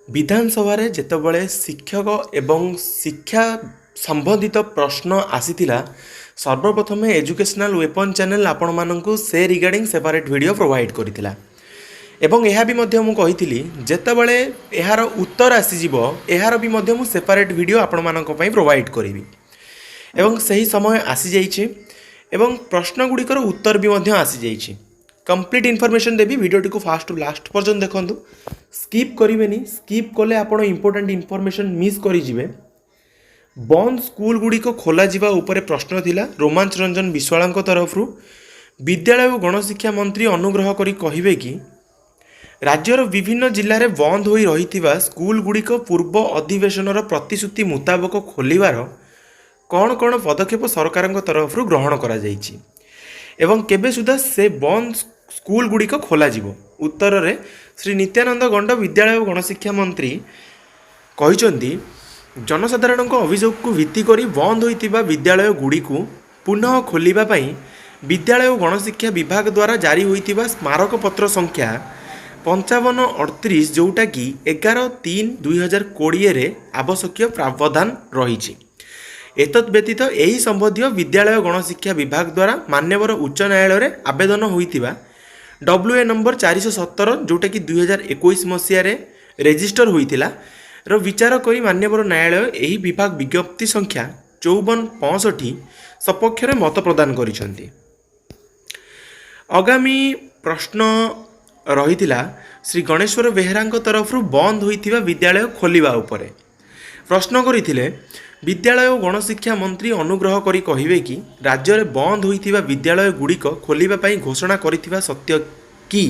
विधानसभा जेतबले शिक्षक एवं शिक्षा संबंधित प्रश्न आसीथिला सर्वप्रथम एजुकेशनल वेपन चैनल आपण मानकु से रिगार्डिंग सेपरेट वीडियो प्रोवाइड करिथिला एवं यह भी मध्य मु कहिथिली जेतबले एहार उत्तर आसीजिवो एहार भी मध्य मु सेपरेट वीडियो आपण मानक पई प्रोवाइड करिवि एवं सही समय आसी जाइछि एवं प्रश्न गुड़िकर उत्तर भी मध्य आसी जाइछि। कंप्लीट इनफॉरमेशन देवी वीडियो को फास्ट टू लास्ट पर्यंत देखंतु स्किप करिवेनी स्किप कले आपण इंपोर्टेंट इनफॉरमेशन मिस करि जिवे। बंद स्कूल गुड़िक खोला जिवा उपरे प्रश्न थिला रोमांच रंजन विश्वाल तरफ विद्यालय और गणशिक्षा मंत्री अनुग्रह करी कहिबे कि राज्यर विभिन्न जिले में बंद हो रही स्कूल गुड़िक पूर्व अधिवेशन प्रतिश्रुति मुताबक खोलिबार कौन कौन पदक्षेप सरकार तरफ ग्रहण करा जाइछि एवं केबे सुधा से बंद स्कूल गुड़िक खोल उत्तर रे श्री नित्यानंद गंड विद्यालय और गणशिक्षा मंत्री कहिसंती जनसाधारण अभियोग को भित्ति करी बंद होइतिबा विद्यालय गुड़ी को पुनः खोलिबा पई विद्यालय और गणशिक्षा विभाग द्वारा जारी होइतिबा स्मारक पत्र संख्या 5538 जोटा कि 11/3/2020 आवश्यक प्रावधान रही। एतद व्यतीत यही संबंधी विद्यालय गणशिक्षा विभाग द्वारा मान्यवर उच्च न्यायालय आवेदन होइतिबा WA नंबर 417 जोटा कि 2021 मसीह रेजिस्टर होइतिला रो विचार करी मान्यवर न्यायालय यही विभाग विज्ञप्ति संख्या 5465 सपक्ष में मत प्रदान करिसेंती। आगामी प्रश्न रहितिला श्री गणेश्वर बेहेरा तरफ बंद होइतिबा विद्यालय खोलिबा उपरे प्रश्न करिथिले विद्यालय और गणशिक्षा मंत्री अनुग्रह करी कहिबे कि राज्य में बंद होइतिबा विद्यालय गुड़िक खोलिबा पई घोषणा करिथिबा सत्य कि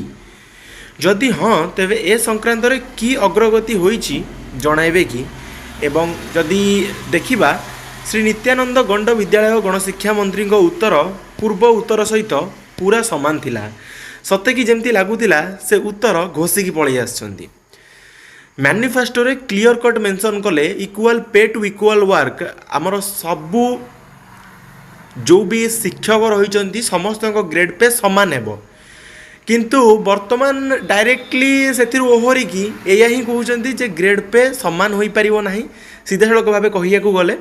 जदि हाँ तेबे ए संक्रांत रे की अग्रगति होइछि जणाइबे कि एवं जदि देखिबा श्री नित्यानंद गंड विद्यालय और गणशिक्षा मंत्री उत्तर पूर्व उत्तर सहित पूरा समान थिला सत्य कि जेमती लागुतिला से उत्तर घोषिकी पळै आछंती। मैनिफेस्टो रे क्लियर कट मेंशन कले equal pay to equal work आमर सबू जो भी शिक्षक रही समस्त ग्रेड पे सामान हेबो किंतु वर्तमान डायरेक्टली से ओहरिकी या ही कहते जे ग्रेड पे सामान हो पारिबो नाही सीधा सड़क भाव कहिया को गले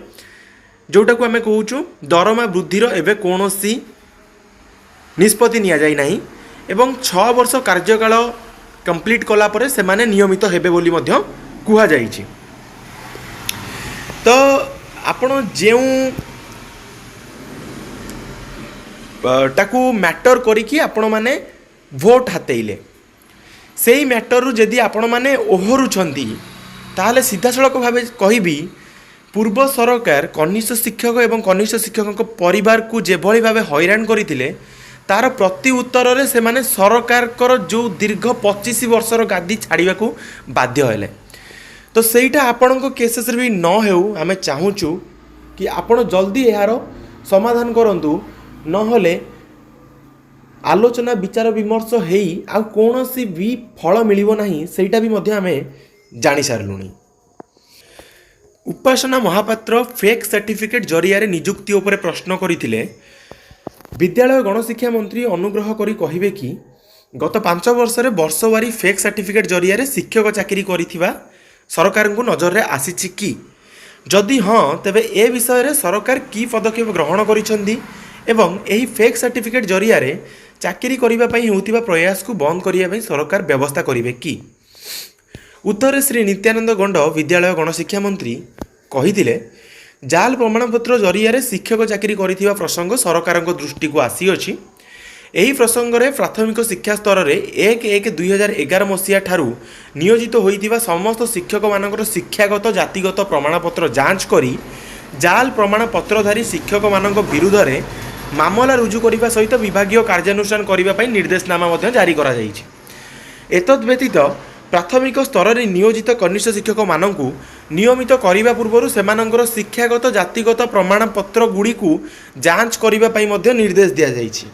जोटा को आमे कहूचु दरमा वृद्धिर एबे कोनोसी निष्पत्ति निया जाय नाही एवं 6 वर्ष कार्यकाल कंप्लीट कला परे से माने नियमित हेबे बोली मध्य कुहा जाइछि। तो आपण जेउ टाकू मैटर करिकि आपण माने भोट हातेइले सेही मैटर रु जदि आपण माने ओहरुछंती ताहाले सीधा सड़क भावे कहिबी पूर्व सरकार कनिष्ठ शिक्षक एवं कनिष्ठ शिक्षक परिवार को जेभली भावे हैरान करिथिले तार प्रति उत्तर रे से माने सरकार कर जो दीर्घ 25 वर्षर गादी छाड़िया को बाध्य हेले। तो सेटा आपण केसेस भी न हेउ आमे चाहूचु कि आपण जल्दी यार समाधान करंतु नहले आलोचना विचार विमर्श हेई आ कोनोसी भी फल मिलिबो नाही सेटा भी मध्य आमे जानि सारलुनी। उपासना महापात्र फेक सर्टिफिकेट जरिया नियुक्ति उपरे प्रश्न करिथिले विद्यालय गणशिक्षा मंत्री अनुग्रह करी कहिबे कि गत 5 वर्ष रे वर्षवारी फेक सर्टिफिकेट जरिया शिक्षक चाकरी करिथिबा सरकार को नजर रे आसीछि कि जदि हाँ तेबे ए विषय रे सरकार की पदक्षेप ग्रहण करिसेंती एवं एही फेक सर्टिफिकेट जरिया चाकरी करिबा पई हेउतिबा प्रयास को बंद करिया पई सरकार व्यवस्था करिवे कि उत्तर श्री नित्यानंद गंड विद्यालय गणशिक्षा मंत्री कहिथिले जाल प्रमाणपत्र जरिया शिक्षक चाकरी करिथिबा प्रसंग सरकार दृष्टि को आसीअछि। एही प्रसंग रे प्राथमिक शिक्षा स्तर रे 1/1/2011 मसीहा ठारू नियोजित होइतिबा समस्त शिक्षक मानकर शिक्षागत जातिगत प्रमाणपत्र जांच करी जाल प्रमाणपत्रधारी शिक्षक मानक विरुद्ध रे मामला रुजु करिबा सहित विभागीय कार्यानुष्ठान करिबा पई निर्देशनामा मध्य जारी करा जाइछि। एतद व्यतीत प्राथमिक स्तर रे नियोजित कनिष्ठ शिक्षक मानकु नियमित करिबा पूर्व सेमानंकर शिक्षागत जातिगत प्रमाणपत्र गुड़ी को जांच करिबा पई मध्य निर्देश दिया जाइछि।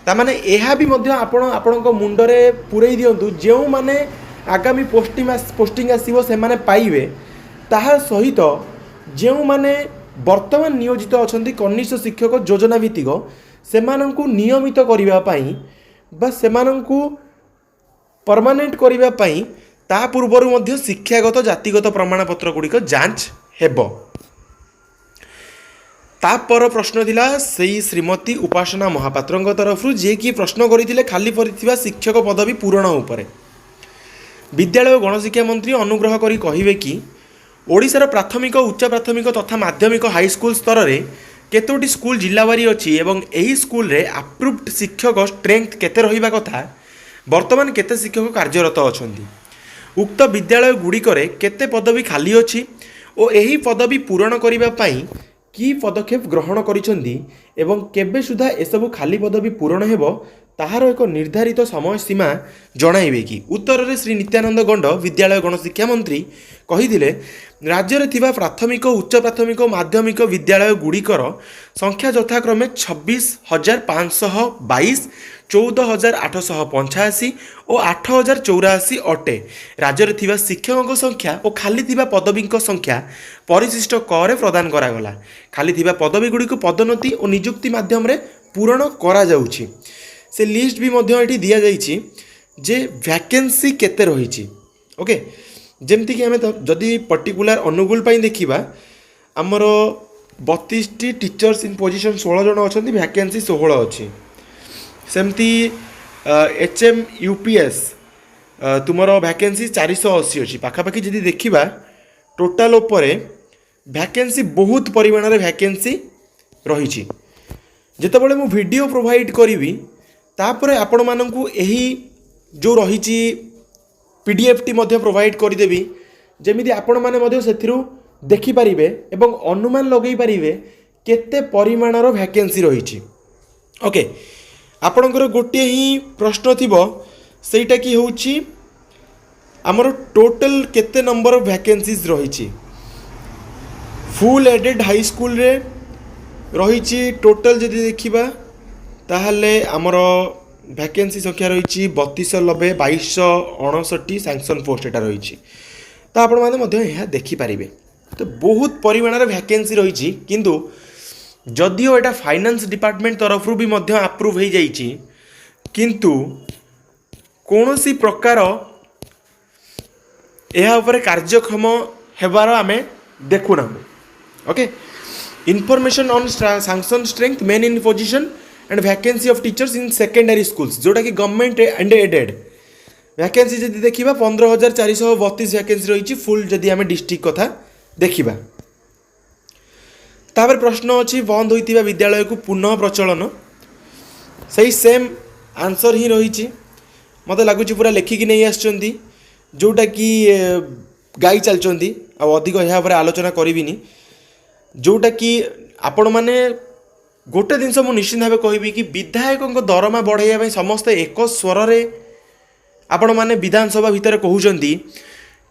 तामाने एहा भी मध्य आपणक मुंडरे पुरई दियंतु जेउ माने आगामी पोस्टिंग आसीबो से माने पाइबे ताहा सहित जेउ माने वर्तमान नियोजित अछंती कनिष्ठ शिक्षक योजना भित्तिक सेमानंकु नियमित करिबा पई बा सेमानंकु परमानेंट करिबा पई ତା ପୂର୍ବରୁ ମଧ୍ୟ ଶିକ୍ଷାଗତ ଜାତିଗତ ପ୍ରମାଣପତ୍ର ଗୁଡ଼ିକ ଯାଞ୍ଚ ହେବ। ତାपर प्रश्न थिला सेही श्रीमती उपासना महापात्रଙ୍କ तरफରୁ ଯିଏକି प्रश्न କରିଥିଲେ खाली पड़िଥିବା शिक्षक पदवी पूरण उपरे। विद्यालय और गणशिक्षा मंत्री अनुग्रह करी कहिबे कि ओडिशार प्राथमिक उच्च प्राथमिक तथा माध्यमिक हाईस्कूल स्तर में केतोटी स्कूल जिल्लावारी अच्छी एवं यही स्कूल रे अप्रूव्ड शिक्षक स्ट्रेंथ केते रहिबा कथा वर्तमान केते शिक्षक कार्यरत अछंती उक्त विद्यालय गुड़िकरे केते पदवी खाली अच्छी और यही पदवी पूरण करने पाई कि पदक्षेप ग्रहण करिसेंती एवं केबे सुधा एसबू खाली पदवी पूरण हेबो ताहार एक निर्धारित समय सीमा जणाइबे कि उत्तर में श्री नित्यानंद गंड विद्यालय गणशिक्षा मंत्री कहिदिले राज्य में थिबा प्राथमिक उच्च प्राथमिक माध्यमिक विद्यालय गुड़िकर संख्या यथाक्रमे 26,522 14,885 और 8,084 अटे। राज्य में थिबा शिक्षकों संख्या और खाली थिबा पदवी संख्या परिशिष्ट क प्रदान करागला। खाली थिबा पदवी गुड़ी को पदोन्नति और नियुक्ति माध्यम रे पूरण करा जाउछि। से लिस्ट भी मध्य एठी दिया जाइछि जे वैकेंसी केते रहिछि। ओके जेमती कि हमें जदि पर्टिकुलर अनुगुल पाई देखिबा हमर 32 टीचर्स इन पोजीशन 16 जन अछंती वैकेंसी 16 अछि। सेमती HM UPS तुमर वैकेंसी 480 अछि। पाखापाखि जदि देखिबा टोटाल उपरे वैकेंसी बहुत परिमाण रे वैकेंसी रहिछि। जेतेबेले मु वीडियो प्रोवाइड करिवि तापरे आपण माननकु एही जो रहिछि PDF टी मध्य प्रोवाइड करदेवी जमीदी आपण माने मध्य सेथिरु देखि परिबे एवं अनुमान लगै परिबे केते परिमाणर वैकेंसी रहिछि। ओके आपणकर गोटे ही प्रश्न थिबो सेटा कि होउछि हमर टोटल केते नंबर ऑफ वैकेंसीज रहिछि। फुल एडेड हाई स्कूल रे रहिछि टोटल जदि देखिबा ताहले हमर वैकेंसी संख्या रही 3290 2259 सैंक्शन पोस्ट एटा रही तो आपण माने मध्य यह देखिपारे। तो बहुत परिमाण वैकेंसी रही किंतु जदिओ एटा फाइनेंस डिपार्टमेंट तरफ भी मध्य अप्रूव हो जाइछि किंतु कौनसी प्रकार यह उपरे कार्यक्षम हेबार आमे देखुना। Okay information on sanction strength men in position and vacancy of teachers in secondary schools जोटा कि गवर्नमेंट एंड एडेड वैकेंसी जदि देखिबा 15,432 वैकेंसी रही फुल जदि आम डिस्ट्रिक्ट कथा देखिबा। तापर प्रश्न अच्छी बंद होइतिबा विद्यालय को पुनः प्रचलन सही सेम आंसर ही रही मत लगुच पूरा लेखिकी नहीं आसचंती जोटा कि गाई चलचंती आ अधिक यहाँ पर आलोचना करिविनी जोटा कि आपण माने गोटे जिनस मु निश्चित भाव कहबी कि विधायकों दरमा बढ़ाइबा समस्ते एक स्वर रे आपण माने विधानसभा भितर कहउचंती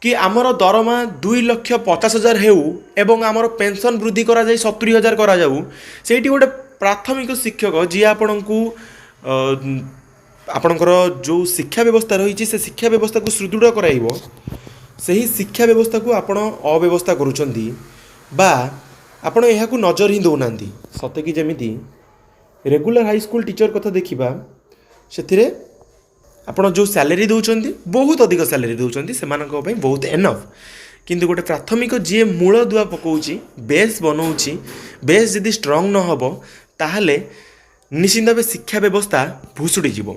कि आमर दरमा 2,50,000 हेउ एवं आमर पेंशन वृद्धि करा जाय 70,000 करा जाऊ सेठी गोटे प्राथमिक शिक्षक जी आपणकू आपणकर जो शिक्षा व्यवस्था रही से शिक्षा व्यवस्था को सुदृढ़ कराइबो सही शिक्षा व्यवस्था को आपण अव्यवस्था करूचंती बा आपण यहाँ को नजर ही दौना सते कि जमीती रेगुलर हाई स्कूल टीचर कथा देखा से आपण जो सैलरी दौरान बहुत अधिक सैलरी दौरान से बहुत एनफ किंतु गोटे प्राथमिक जी मूल दुआ पकाउची बेस बनाऊँच बेस जदि स्ट्रंग न हो ताहले निश्चित भाव शिक्षा व्यवस्था भुसुड़ी जीव।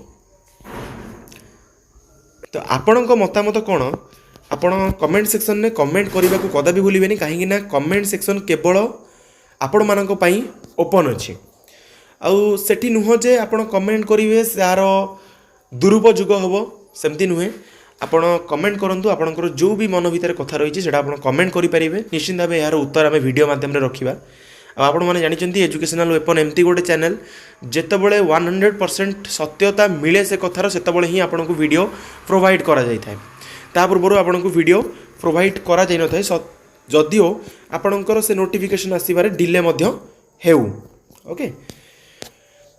तो आपणक मतामत कौन आपण कमेंट सेक्शन में कमेंट करने को कदापि भूलें कहीं कमेंट सेक्शन केवल आपण मानक पई ओपन अच्छी आउ सेठी नुह जे आपण कमेंट करेंगे यार दुरुपयोग हम सेमती नुहे आपण कमेंट करूँ आपंकर जो भी मन भितर कथा रही है आप कमेंट करेंगे निश्चित भाव यार उत्तर आम वीडियो माध्यम रखा आपण मैंने जानते एजुकेशनल वेपन एमती गोटे चैनल जितेबले 100% सत्यता मिले से कथार से ही आपन को वीडियो प्रोवाइड करा जाय थाए ता पूर्व आपन को वीडियो प्रोवाइड करा जाय न थाए जदिओ आपणकर से नोटिफिकेशन आसबार डिले मध्य हेउ। ओके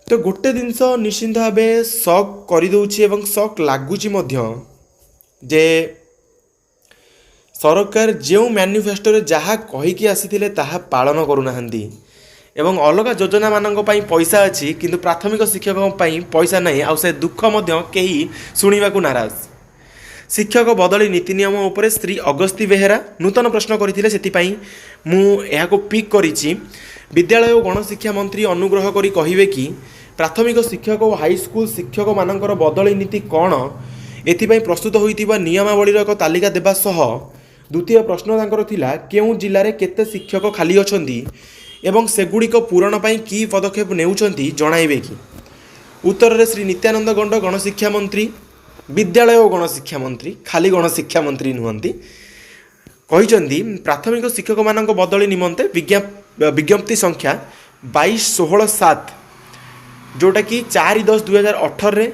तो गोटे जिनस निश्चिंत भाव शक करदे एवं शक लगुच जे सरकार जो मैनिफेस्टो जहाँ कहीकि आसी ताहा पालन करूना एवं अलग योजना मानक पई पैसा अच्छी किंतु प्राथमिक शिक्षकों पैसा नहीं आउ से दुख कहीं शुणा नाराज ଶିକ୍ଷକ ବଦଳି ନୀତି ନିୟମ ଉପରେ ଶ୍ରୀ ଅଗସ୍ତି ବେହେରା ନୂତନ ପ୍ରଶ୍ନ କରିଥିଲେ, ସେଥିପାଇଁ ମୁଁ ଏହାକୁ ପିକ୍ କରିଛି। ବିଦ୍ୟାଳୟ ଓ ଗଣଶିକ୍ଷା ମନ୍ତ୍ରୀ ଅନୁଗ୍ରହ କରି କହିବେ କି ପ୍ରାଥମିକ ଶିକ୍ଷକ ଓ ହାଇସ୍କୁଲ ଶିକ୍ଷକମାନଙ୍କର ବଦଳି ନୀତି କ'ଣ, ଏଥିପାଇଁ ପ୍ରସ୍ତୁତ ହୋଇଥିବା ନିୟମାବଳୀର ଏକ ତାଲିକା ଦେବା ସହ ଦ୍ୱିତୀୟ ପ୍ରଶ୍ନ ତାଙ୍କର ଥିଲା କେଉଁ ଜିଲ୍ଲାରେ କେତେ ଶିକ୍ଷକ ଖାଲି ଅଛନ୍ତି ଏବଂ ସେଗୁଡ଼ିକ ପୂରଣ ପାଇଁ କି ପଦକ୍ଷେପ ନେଉଛନ୍ତି ଜଣାଇବେ କି। ଉତ୍ତରରେ ଶ୍ରୀ ନିତ୍ୟାନନ୍ଦ ଗଣ୍ଡ ଗଣଶିକ୍ଷା ମନ୍ତ୍ରୀ, ବିଦ୍ୟାଳୟ ଓ ଗଣଶିକ୍ଷା ମନ୍ତ୍ରୀ, ଖାଲି ଗଣଶିକ୍ଷା ମନ୍ତ୍ରୀ ନୁହନ୍ତି, କହିଛନ୍ତି ପ୍ରାଥମିକ ଶିକ୍ଷକମାନଙ୍କ ବଦଳି ନିମନ୍ତେ ବିଜ୍ଞପ୍ତି ସଂଖ୍ୟା 2216/7 ଯେଉଁଟାକି 4/10/2018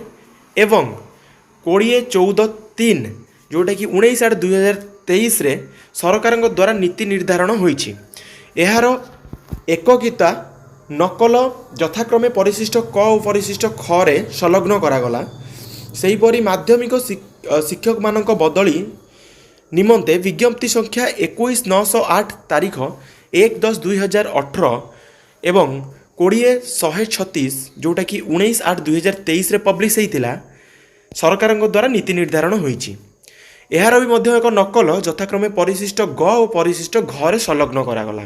ଏବଂ 2014/3 ଯେଉଁଟାକି 19/8/2023ରେ ସରକାରଙ୍କ ଦ୍ୱାରା ନୀତି ନିର୍ଦ୍ଧାରଣ ହୋଇଛି। ଏହାର ଏକକିତା ନକଲ ଯଥାକ୍ରମେ ପରିଶିଷ୍ଟ କ ଓ ପରିଶିଷ୍ଟ ଖରେ ସଂଲଗ୍ନ କରାଗଲା। ସେହିପରି ମାଧ୍ୟମିକ ଶିକ୍ଷକମାନଙ୍କ ବଦଳି ନିମନ୍ତେ ବିଜ୍ଞପ୍ତି ସଂଖ୍ୟା 21908 ତାରିଖ 1/10/2018 ଏବଂ 20136 ଯେଉଁଟାକି 19/8/2023ରେ ପବ୍ଲିଶ ହୋଇଥିଲା, ସରକାରଙ୍କ ଦ୍ୱାରା ନୀତି ନିର୍ଦ୍ଧାରଣ ହୋଇଛି। ଏହାର ବି ମଧ୍ୟ ଏକ ନକଲ ଯଥାକ୍ରମେ ପରିଶିଷ୍ଟ ଗ ଓ ପରିଶିଷ୍ଟ ଘରେ ସଂଲଗ୍ନ କରାଗଲା।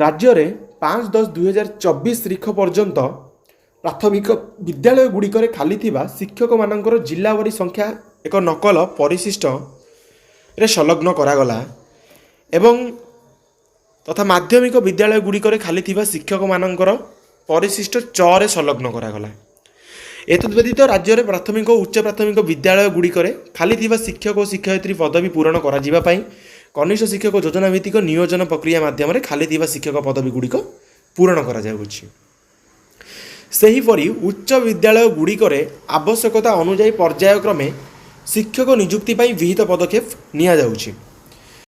ରାଜ୍ୟରେ 5/10/2024 ତାରିଖ ପର୍ଯ୍ୟନ୍ତ ପ୍ରାଥମିକ ବିଦ୍ୟାଳୟଗୁଡ଼ିକରେ ଖାଲି ଥିବା ଶିକ୍ଷକମାନଙ୍କର ଜିଲ୍ଲାୱାରୀ ସଂଖ୍ୟା ଏକ ନକଲ ପରିଶିଷ୍ଟରେ ସଂଲଗ୍ନ କରାଗଲା ଏବଂ ତଥା ମାଧ୍ୟମିକ ବିଦ୍ୟାଳୟଗୁଡ଼ିକରେ ଖାଲି ଥିବା ଶିକ୍ଷକମାନଙ୍କର ପରିଶିଷ୍ଟ ଚରେ ସଂଲଗ୍ନ କରାଗଲା। ଏତଦ୍‌ବ୍ୟତୀତ ରାଜ୍ୟରେ ପ୍ରାଥମିକ ଓ ଉଚ୍ଚ ପ୍ରାଥମିକ ବିଦ୍ୟାଳୟଗୁଡ଼ିକରେ ଖାଲି ଥିବା ଶିକ୍ଷକ ଓ ଶିକ୍ଷୟିତ୍ରୀ ପଦବୀ ପୂରଣ କରାଯିବା ପାଇଁ କନିଷ୍ଠ ଶିକ୍ଷକ ଯୋଜନା ଭିତ୍ତିକ ନିୟୋଜନ ପ୍ରକ୍ରିୟା ମାଧ୍ୟମରେ ଖାଲି ଥିବା ଶିକ୍ଷକ ପଦବୀଗୁଡ଼ିକ ପୂରଣ କରାଯାଉଛି। ସେହିପରି ଉଚ୍ଚ ବିଦ୍ୟାଳୟଗୁଡ଼ିକରେ ଆବଶ୍ୟକତା ଅନୁଯାୟୀ ପର୍ଯ୍ୟାୟକ୍ରମେ ଶିକ୍ଷକ ନିଯୁକ୍ତି ପାଇଁ ବିହିତ ପଦକ୍ଷେପ ନିଆଯାଉଛି।